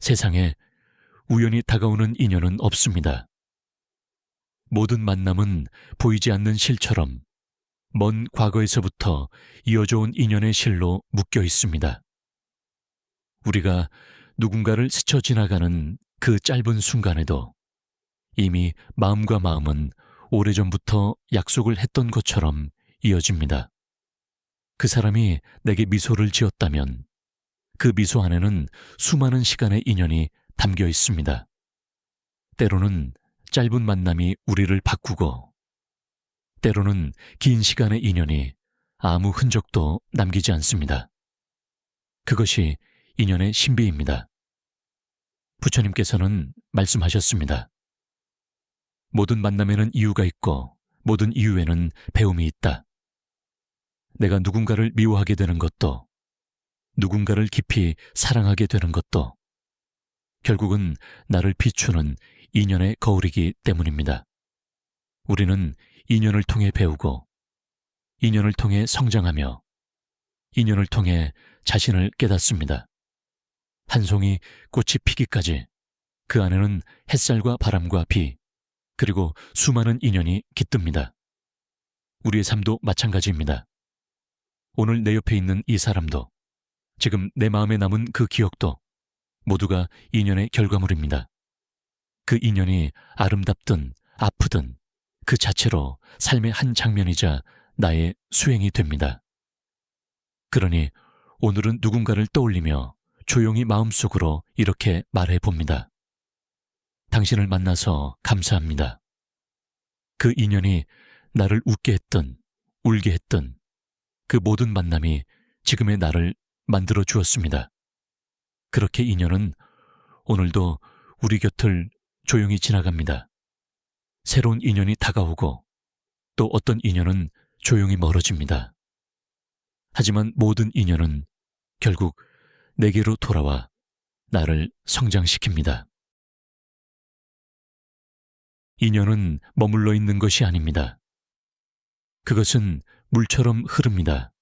세상에 우연히 다가오는 인연은 없습니다. 모든 만남은 보이지 않는 실처럼 먼 과거에서부터 이어져 온 인연의 실로 묶여 있습니다. 우리가 누군가를 스쳐 지나가는 그 짧은 순간에도 이미 마음과 마음은 오래전부터 약속을 했던 것처럼 이어집니다. 그 사람이 내게 미소를 지었다면 그 미소 안에는 수많은 시간의 인연이 담겨 있습니다. 때로는 짧은 만남이 우리를 바꾸고, 때로는 긴 시간의 인연이 아무 흔적도 남기지 않습니다. 그것이 인연의 신비입니다. 부처님께서는 말씀하셨습니다. 모든 만남에는 이유가 있고 모든 이유에는 배움이 있다. 내가 누군가를 미워하게 되는 것도, 누군가를 깊이 사랑하게 되는 것도 결국은 나를 비추는 인연의 거울이기 때문입니다. 우리는 인연을 통해 배우고, 인연을 통해 성장하며, 인연을 통해 자신을 깨닫습니다. 한 송이 꽃이 피기까지 그 안에는 햇살과 바람과 비, 그리고 수많은 인연이 깃듭니다. 우리의 삶도 마찬가지입니다. 오늘 내 옆에 있는 이 사람도, 지금 내 마음에 남은 그 기억도 모두가 인연의 결과물입니다. 그 인연이 아름답든 아프든 그 자체로 삶의 한 장면이자 나의 수행이 됩니다. 그러니 오늘은 누군가를 떠올리며 조용히 마음속으로 이렇게 말해봅니다. 당신을 만나서 감사합니다. 그 인연이 나를 웃게 했든 울게 했든 그 모든 만남이 지금의 나를 만들어 주었습니다. 그렇게 인연은 오늘도 우리 곁을 조용히 지나갑니다. 새로운 인연이 다가오고 또 어떤 인연은 조용히 멀어집니다. 하지만 모든 인연은 결국 내게로 돌아와 나를 성장시킵니다. 인연은 머물러 있는 것이 아닙니다. 그것은 물처럼 흐릅니다.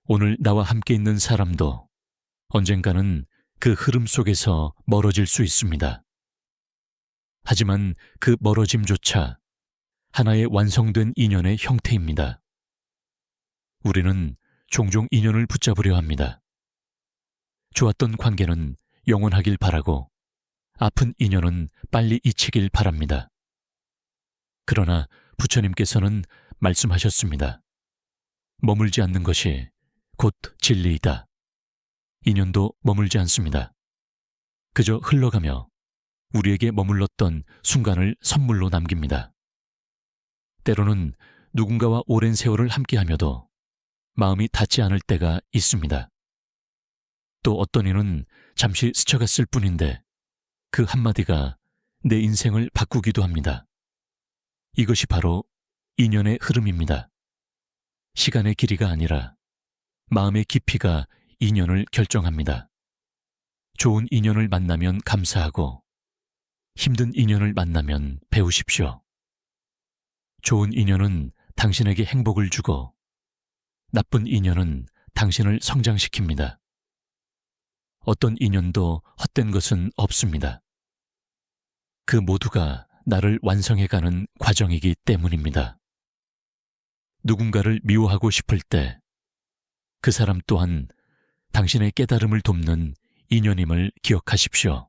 오늘 나와 함께 있는 사람도 언젠가는 그 흐름 속에서 멀어질 수 있습니다. 하지만 그 멀어짐조차 하나의 완성된 인연의 형태입니다. 우리는 종종 인연을 붙잡으려 합니다. 좋았던 관계는 영원하길 바라고 아픈 인연은 빨리 잊히길 바랍니다. 그러나 부처님께서는 말씀하셨습니다. 머물지 않는 것이 곧 진리이다. 인연도 머물지 않습니다. 그저 흘러가며 우리에게 머물렀던 순간을 선물로 남깁니다. 때로는 누군가와 오랜 세월을 함께하며도 마음이 닿지 않을 때가 있습니다. 또 어떤 이는 잠시 스쳐갔을 뿐인데 그 한마디가 내 인생을 바꾸기도 합니다. 이것이 바로 인연의 흐름입니다. 시간의 길이가 아니라 마음의 깊이가 인연을 결정합니다. 좋은 인연을 만나면 감사하고 힘든 인연을 만나면 배우십시오. 좋은 인연은 당신에게 행복을 주고 나쁜 인연은 당신을 성장시킵니다. 어떤 인연도 헛된 것은 없습니다. 그 모두가 나를 완성해가는 과정이기 때문입니다. 누군가를 미워하고 싶을 때 그 사람 또한 당신의 깨달음을 돕는 인연임을 기억하십시오.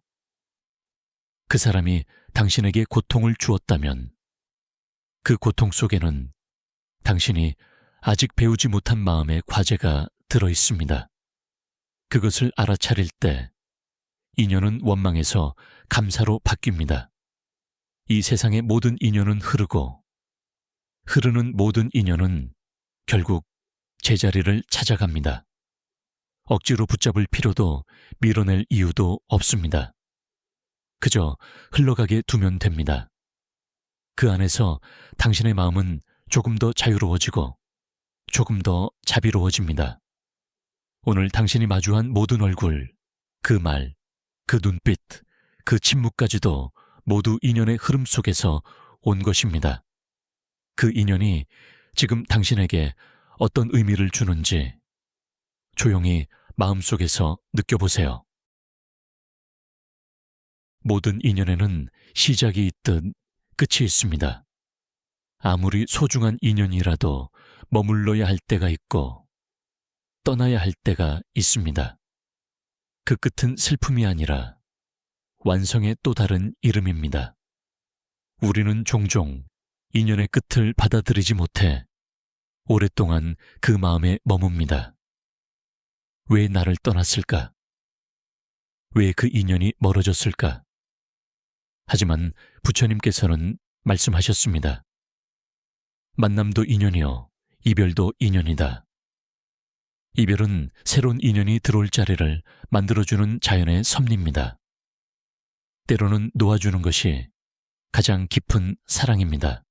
그 사람이 당신에게 고통을 주었다면 그 고통 속에는 당신이 아직 배우지 못한 마음의 과제가 들어 있습니다. 그것을 알아차릴 때 인연은 원망에서 감사로 바뀝니다. 이 세상의 모든 인연은 흐르고 흐르는 모든 인연은 결국 제자리를 찾아갑니다. 억지로 붙잡을 필요도 밀어낼 이유도 없습니다. 그저 흘러가게 두면 됩니다. 그 안에서 당신의 마음은 조금 더 자유로워지고 조금 더 자비로워집니다. 오늘 당신이 마주한 모든 얼굴, 그 말, 그 눈빛, 그 침묵까지도 모두 인연의 흐름 속에서 온 것입니다. 그 인연이 지금 당신에게 어떤 의미를 주는지 조용히 마음속에서 느껴보세요. 모든 인연에는 시작이 있듯 끝이 있습니다. 아무리 소중한 인연이라도 머물러야 할 때가 있고 떠나야 할 때가 있습니다. 그 끝은 슬픔이 아니라 완성의 또 다른 이름입니다. 우리는 종종 인연의 끝을 받아들이지 못해 오랫동안 그 마음에 머뭅니다. 왜 나를 떠났을까? 왜 그 인연이 멀어졌을까? 하지만 부처님께서는 말씀하셨습니다. 만남도 인연이요, 이별도 인연이다. 이별은 새로운 인연이 들어올 자리를 만들어주는 자연의 섭리입니다. 때로는 놓아주는 것이 가장 깊은 사랑입니다.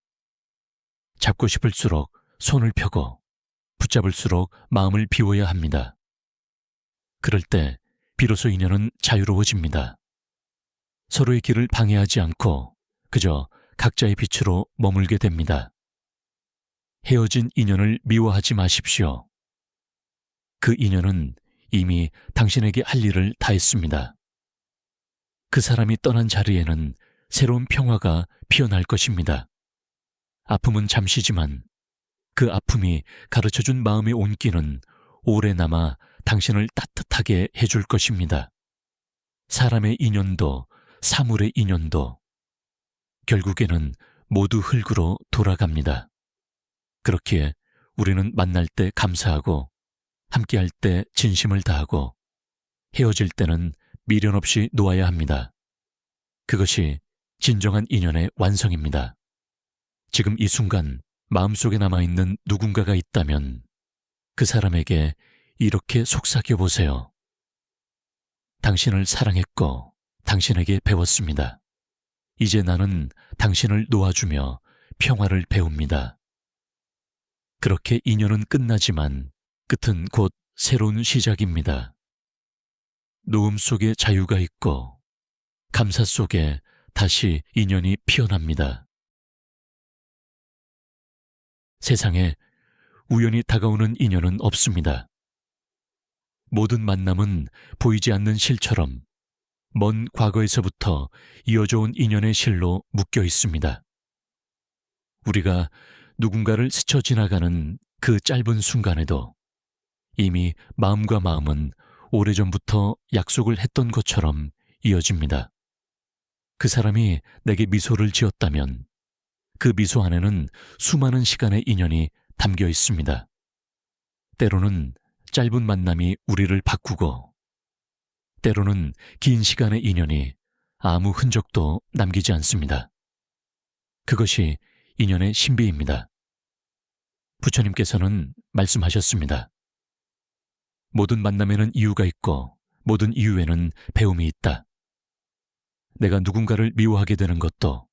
잡고 싶을수록 손을 펴고 붙잡을수록 마음을 비워야 합니다. 그럴 때 비로소 인연은 자유로워집니다. 서로의 길을 방해하지 않고 그저 각자의 빛으로 머물게 됩니다. 헤어진 인연을 미워하지 마십시오. 그 인연은 이미 당신에게 할 일을 다했습니다. 그 사람이 떠난 자리에는 새로운 평화가 피어날 것입니다. 아픔은 잠시지만 그 아픔이 가르쳐준 마음의 온기는 오래 남아 당신을 따뜻하게 해줄 것입니다. 사람의 인연도 사물의 인연도 결국에는 모두 흙으로 돌아갑니다. 그렇기에 우리는 만날 때 감사하고 함께할 때 진심을 다하고 헤어질 때는 미련 없이 놓아야 합니다. 그것이 진정한 인연의 완성입니다. 지금 이 순간 마음속에 남아있는 누군가가 있다면 그 사람에게 이렇게 속삭여 보세요. 당신을 사랑했고 당신에게 배웠습니다. 이제 나는 당신을 놓아주며 평화를 배웁니다. 그렇게 인연은 끝나지만 끝은 곧 새로운 시작입니다. 노음 속에 자유가 있고 감사 속에 다시 인연이 피어납니다. 세상에 우연히 다가오는 인연은 없습니다. 모든 만남은 보이지 않는 실처럼 먼 과거에서부터 이어져 온 인연의 실로 묶여 있습니다. 우리가 누군가를 스쳐 지나가는 그 짧은 순간에도 이미 마음과 마음은 오래전부터 약속을 했던 것처럼 이어집니다. 그 사람이 내게 미소를 지었다면 그 미소 안에는 수많은 시간의 인연이 담겨 있습니다. 때로는 짧은 만남이 우리를 바꾸고 때로는 긴 시간의 인연이 아무 흔적도 남기지 않습니다. 그것이 인연의 신비입니다. 부처님께서는 말씀하셨습니다. 모든 만남에는 이유가 있고 모든 이유에는 배움이 있다. 내가 누군가를 미워하게 되는 것도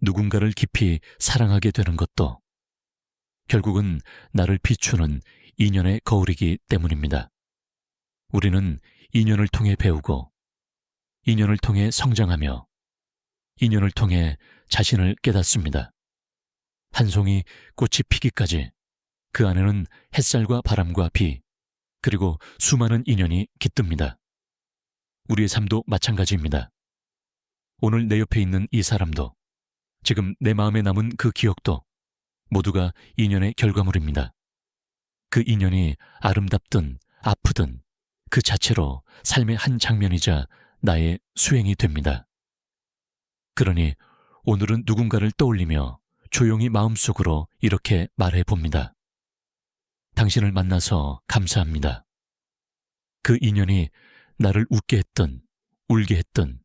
누군가를 깊이 사랑하게 되는 것도 결국은 나를 비추는 인연의 거울이기 때문입니다. 우리는 인연을 통해 배우고 인연을 통해 성장하며 인연을 통해 자신을 깨닫습니다. 한 송이 꽃이 피기까지 그 안에는 햇살과 바람과 비 그리고 수많은 인연이 깃듭니다. 우리의 삶도 마찬가지입니다. 오늘 내 옆에 있는 이 사람도 지금 내 마음에 남은 그 기억도 모두가 인연의 결과물입니다. 그 인연이 아름답든 아프든 그 자체로 삶의 한 장면이자 나의 수행이 됩니다. 그러니 오늘은 누군가를 떠올리며 조용히 마음속으로 이렇게 말해봅니다. 당신을 만나서 감사합니다. 그 인연이 나를 웃게 했든 울게 했든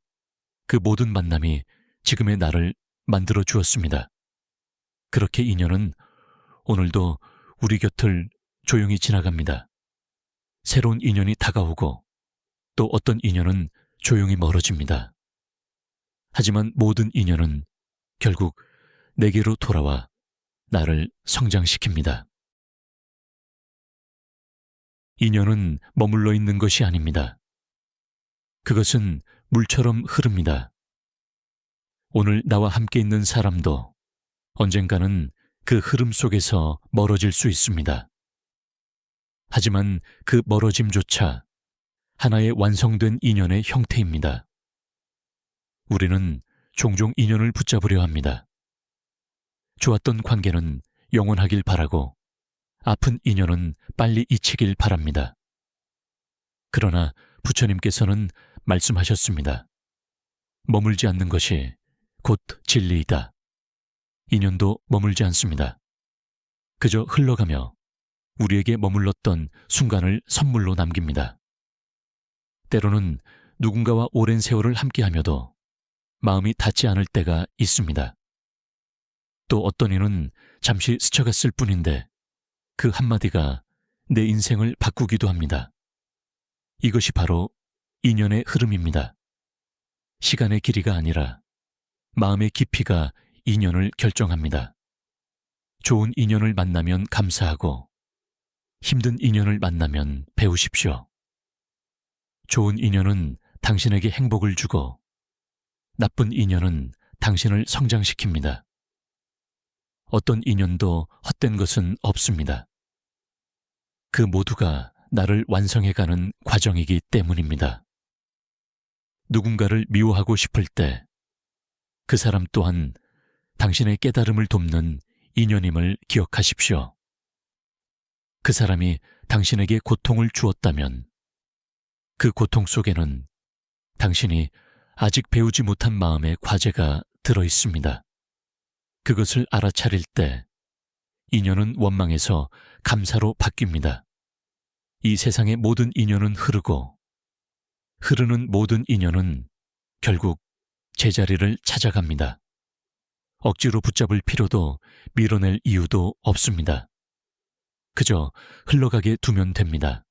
그 모든 만남이 지금의 나를 만들어 주었습니다. 그렇게 인연은 오늘도 우리 곁을 조용히 지나갑니다. 새로운 인연이 다가오고 또 어떤 인연은 조용히 멀어집니다. 하지만 모든 인연은 결국 내게로 돌아와 나를 성장시킵니다. 인연은 머물러 있는 것이 아닙니다. 그것은 물처럼 흐릅니다. 오늘 나와 함께 있는 사람도 언젠가는 그 흐름 속에서 멀어질 수 있습니다. 하지만 그 멀어짐조차 하나의 완성된 인연의 형태입니다. 우리는 종종 인연을 붙잡으려 합니다. 좋았던 관계는 영원하길 바라고 아픈 인연은 빨리 잊히길 바랍니다. 그러나 부처님께서는 말씀하셨습니다. 머물지 않는 것이 곧 진리이다. 인연도 머물지 않습니다. 그저 흘러가며 우리에게 머물렀던 순간을 선물로 남깁니다. 때로는 누군가와 오랜 세월을 함께하며도 마음이 닿지 않을 때가 있습니다. 또 어떤 이는 잠시 스쳐갔을 뿐인데 그 한마디가 내 인생을 바꾸기도 합니다. 이것이 바로 인연의 흐름입니다. 시간의 길이가 아니라 마음의 깊이가 인연을 결정합니다. 좋은 인연을 만나면 감사하고 힘든 인연을 만나면 배우십시오. 좋은 인연은 당신에게 행복을 주고 나쁜 인연은 당신을 성장시킵니다. 어떤 인연도 헛된 것은 없습니다. 그 모두가 나를 완성해가는 과정이기 때문입니다. 누군가를 미워하고 싶을 때 그 사람 또한 당신의 깨달음을 돕는 인연임을 기억하십시오. 그 사람이 당신에게 고통을 주었다면 그 고통 속에는 당신이 아직 배우지 못한 마음의 과제가 들어 있습니다. 그것을 알아차릴 때 인연은 원망에서 감사로 바뀝니다. 이 세상의 모든 인연은 흐르고 흐르는 모든 인연은 결국 제자리를 찾아갑니다. 억지로 붙잡을 필요도 밀어낼 이유도 없습니다. 그저 흘러가게 두면 됩니다.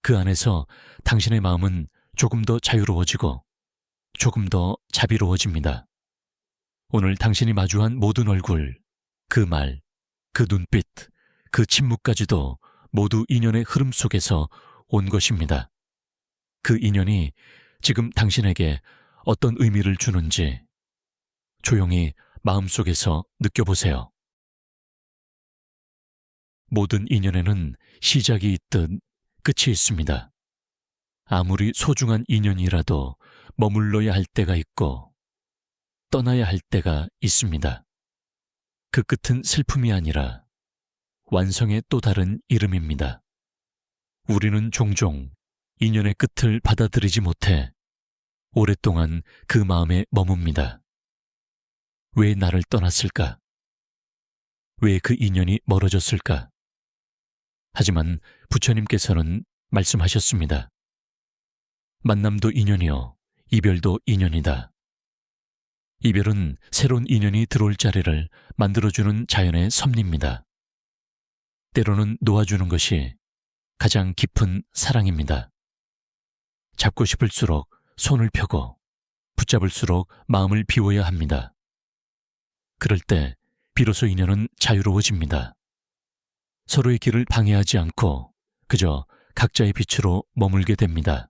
그 안에서 당신의 마음은 조금 더 자유로워지고 조금 더 자비로워집니다. 오늘 당신이 마주한 모든 얼굴, 그 말, 그 눈빛, 그 침묵까지도 모두 인연의 흐름 속에서 온 것입니다. 그 인연이 지금 당신에게 어떤 의미를 주는지 조용히 마음속에서 느껴보세요. 모든 인연에는 시작이 있듯 끝이 있습니다. 아무리 소중한 인연이라도 머물러야 할 때가 있고 떠나야 할 때가 있습니다. 그 끝은 슬픔이 아니라 완성의 또 다른 이름입니다. 우리는 종종 인연의 끝을 받아들이지 못해 오랫동안 그 마음에 머뭅니다. 왜 나를 떠났을까? 왜 그 인연이 멀어졌을까? 하지만 부처님께서는 말씀하셨습니다. 만남도 인연이요, 이별도 인연이다. 이별은 새로운 인연이 들어올 자리를 만들어주는 자연의 섭리입니다. 때로는 놓아주는 것이 가장 깊은 사랑입니다. 잡고 싶을수록 손을 펴고 붙잡을수록 마음을 비워야 합니다. 그럴 때 비로소 인연은 자유로워집니다. 서로의 길을 방해하지 않고 그저 각자의 빛으로 머물게 됩니다.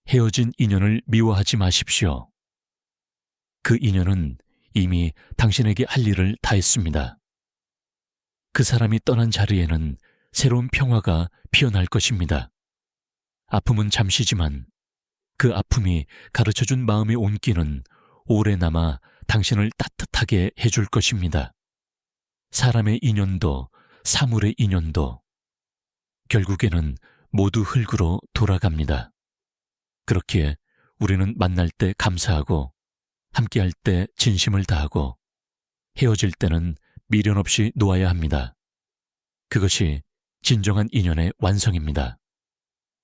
헤어진 인연을 미워하지 마십시오. 그 인연은 이미 당신에게 할 일을 다 했습니다. 그 사람이 떠난 자리에는 새로운 평화가 피어날 것입니다. 아픔은 잠시지만 그 아픔이 가르쳐준 마음의 온기는 오래 남아 당신을 따뜻하게 해줄 것입니다. 사람의 인연도 사물의 인연도 결국에는 모두 흙으로 돌아갑니다. 그렇기에 우리는 만날 때 감사하고 함께할 때 진심을 다하고 헤어질 때는 미련 없이 놓아야 합니다. 그것이 진정한 인연의 완성입니다.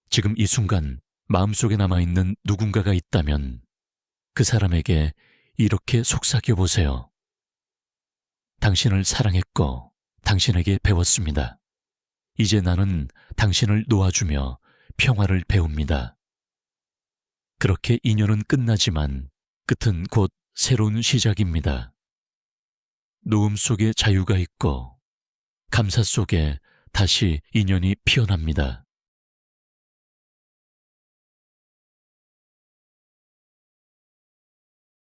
지금 이 순간 마음속에 남아있는 누군가가 있다면 그 사람에게 이렇게 속삭여 보세요. 당신을 사랑했고 당신에게 배웠습니다. 이제 나는 당신을 놓아주며 평화를 배웁니다. 그렇게 인연은 끝나지만 끝은 곧 새로운 시작입니다. 놓음 속에 자유가 있고 감사 속에 다시 인연이 피어납니다.